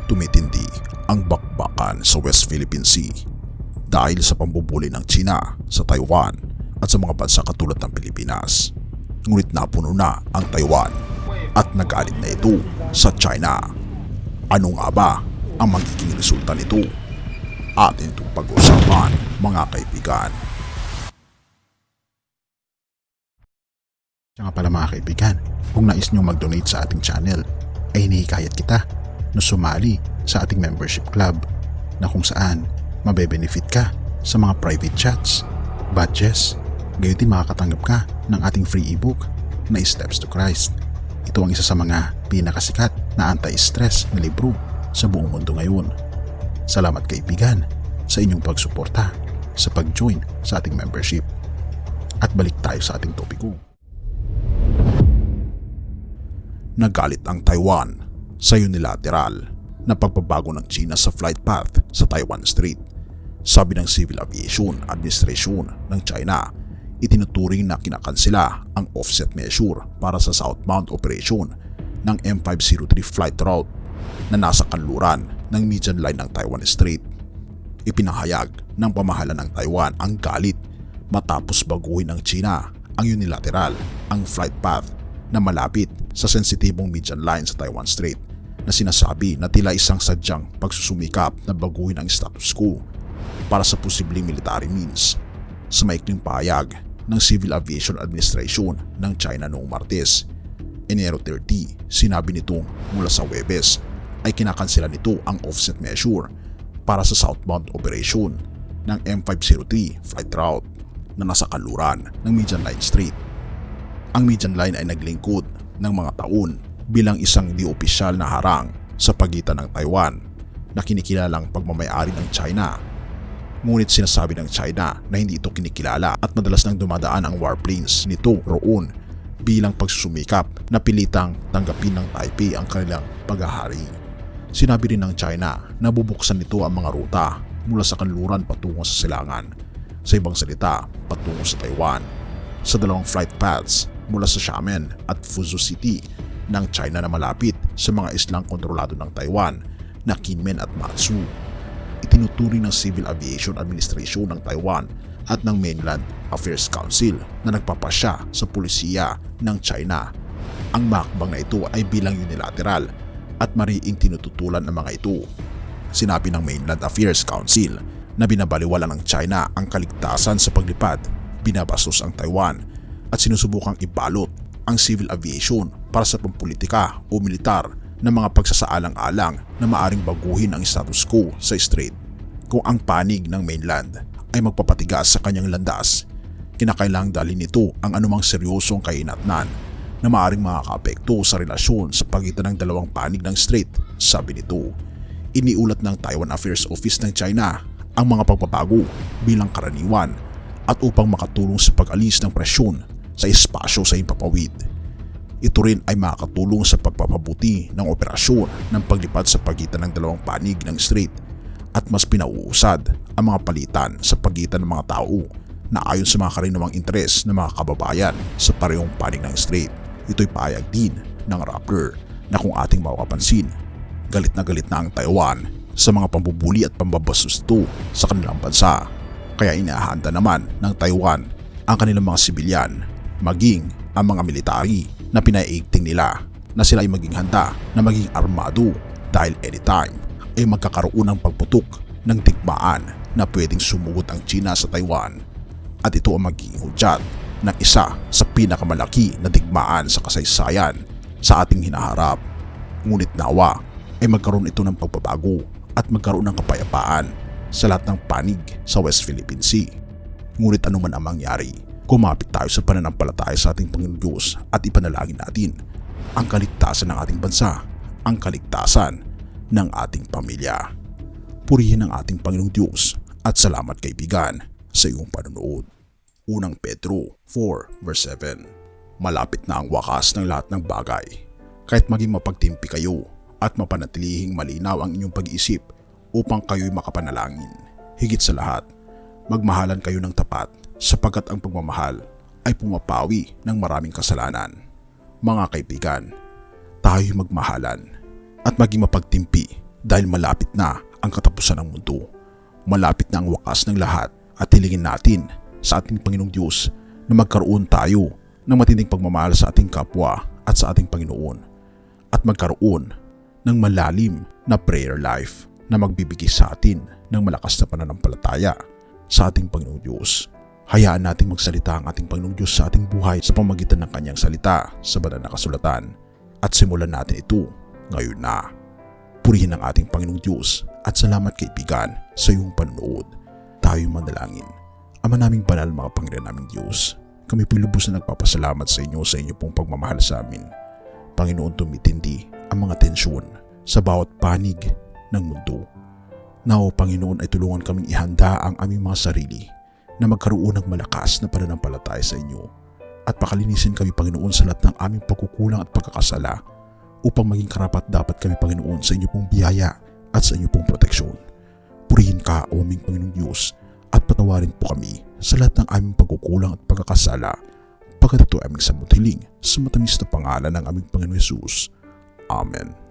Tumitindi ang bakbakan sa West Philippine Sea dahil sa pambubuli ng China sa Taiwan at sa mga bansa katulad ng Pilipinas. Ngunit napuno na ang Taiwan at nagalit na ito sa China. Ano nga ba ang magiging resulta nito? Atin itong pag-usapan, mga kaibigan. Kaya nga pala mga kaibigan, kung nais nyo mag-donate sa ating channel, ay hinihikayat kita na sumali sa ating membership club na kung saan mabe-benefit ka sa mga private chats, badges, gayon din makakatanggap ka ng ating free ebook na Steps to Christ. Ito ang isa sa mga pinakasikat na anti-stress na libro sa buong mundo ngayon. Salamat kaibigan sa inyong pagsuporta sa pag-join sa ating membership. At balik tayo sa ating topiko. Nagalit ang Taiwan sa unilateral na pagbabago ng China sa flight path sa Taiwan Strait. Sabi ng Civil Aviation Administration ng China, itinuturing na kinakansela ang offset measure para sa southbound operation ng M503 flight route na nasa kanluran ng median line ng Taiwan Strait. Ipinahayag ng pamahalaan ng Taiwan ang galit matapos baguhin ng China ang unilateral ang flight path na malapit sa sensitibong median line sa Taiwan Strait na sinasabi na tila isang sadyang pagsusumikap na baguhin ang status quo para sa posibleng military means. Sa maikling pahayag ng Civil Aviation Administration ng China noong Martes, Enero 30, sinabi nitong mula sa Huwebes ay kinakansela nito ang offset measure para sa southbound operation ng M503 flight route na nasa kanluran ng median line strait. Ang median line ay naglingkod ng mga taon bilang isang di-opisyal na harang sa pagitan ng Taiwan na kinikilalang pagmamayari ng China. Ngunit sinasabi ng China na hindi ito kinikilala at madalas nang dumadaan ang warplanes nito roon bilang pagsusumikap na pilitang tanggapin ng Taipei ang kanilang paghahari. Sinabi rin ng China na bubuksan nito ang mga ruta mula sa kanluran patungo sa silangan, sa ibang salita patungo sa Taiwan, sa dalawang flight paths mula sa Xiamen at Fuzhou City ng China na malapit sa mga islang kontrolado ng Taiwan na Kinmen at Matsu. Itinuturing ng Civil Aviation Administration ng Taiwan at ng Mainland Affairs Council na nagpapasya sa pulisiya ng China. Ang makbang na ito ay bilang unilateral at mariing tinututulan ng mga ito. Sinabi ng Mainland Affairs Council na binabaliwala ng China ang kaligtasan sa paglipad, binabastos ang Taiwan at sinusubukang ibalot ang civil aviation para sa pampolitika o militar na mga pagsasaalang-alang na maaring baguhin ang status quo sa strait. Kung ang panig ng mainland ay magpapatigas sa kanyang landas, kinakailangang dalhin nito ang anumang seryosong kahinatnan na maaring makakaapekto sa relasyon sa pagitan ng dalawang panig ng strait, sabi nito. Iniulat ng Taiwan Affairs Office ng China ang mga pagbabago bilang karaniwan at upang makatulong sa pag-alis ng presyon sa espasyo sa himpapawid. Ito rin ay makakatulong sa pagpapabuti ng operasyon ng paglipad sa pagitan ng dalawang panig ng strait at mas pinauusad ang mga palitan sa pagitan ng mga tao na ayon sa mga karaniwang interes ng mga kababayan sa parehong panig ng strait. Ito'y pahayag din ng Rappler na kung ating makapansin, galit na ang Taiwan sa mga pambubuli at pambabastos ito sa kanilang bansa. Kaya inahanda naman ng Taiwan ang kanilang mga sibilyan, maging ang mga military na pinaiigting nila na sila ay maging handa na maging armado dahil anytime ay magkakaroon ng pagputok ng digmaan na pwedeng sumugot ang China sa Taiwan at ito ang magiging hudyat ng isa sa pinakamalaki na digmaan sa kasaysayan sa ating hinaharap. Ngunit nawa ay magkaroon ito ng pagbabago at magkaroon ng kapayapaan sa lahat ng panig sa West Philippine Sea. Ngunit anuman ang mangyari, kumapit tayo sa pananampalataya sa ating Panginoon Diyos at ipanalangin natin ang kaligtasan ng ating bansa, ang kaligtasan ng ating pamilya. Purihin ang ating Panginoong Diyos at salamat kaibigan sa iyong panonood. Unang Pedro 4 verse 7. Malapit na ang wakas ng lahat ng bagay. Kahit maging mapagtimpi kayo at mapanatilihing malinaw ang inyong pag-iisip upang kayo'y makapanalangin. Higit sa lahat, magmahalan kayo ng tapat sapagkat ang pagmamahal ay pumapawi ng maraming kasalanan. Mga kaibigan, tayo'y magmahalan at maging mapagtimpi dahil malapit na ang katapusan ng mundo. Malapit na ang wakas ng lahat at hilingin natin sa ating Panginoong Diyos na magkaroon tayo ng matinding pagmamahal sa ating kapwa at sa ating Panginoon at magkaroon ng malalim na prayer life na magbibigay sa atin ng malakas na pananampalataya sa ating Panginoong Diyos. Hayaan nating magsalita ang ating Panginoong Diyos sa ating buhay sa pamamagitan ng kanyang salita sa banal na kasulatan at simulan natin ito ngayon na. Purihin ang ating Panginoong Diyos at salamat kaibigan sa iyong panonood. Tayo manalangin. Ama naming banal, mga Panginoon naming Diyos, kami po'y lubos na nagpapasalamat sa inyo pong pagmamahal sa amin. Panginoon, tumitindi ang mga tensyon sa bawat panig ng mundo. Now, Panginoon, ay tulungan kaming ihanda ang aming mga sarili na magkaroon ng malakas na pananampalataya sa inyo at pakalinisin kami, Panginoon, sa lahat ng aming pagkukulang at pagkakasala upang maging karapat dapat kami, Panginoon, sa inyo pong biyaya at sa inyo pong proteksyon. Purihin ka, o aming Panginoong Diyos, at patawarin po kami sa lahat ng aming pagkukulang at pagkakasala pagkat ito aming samuthiling sa matamis na pangalan ng aming Panginoon Jesus. Amen.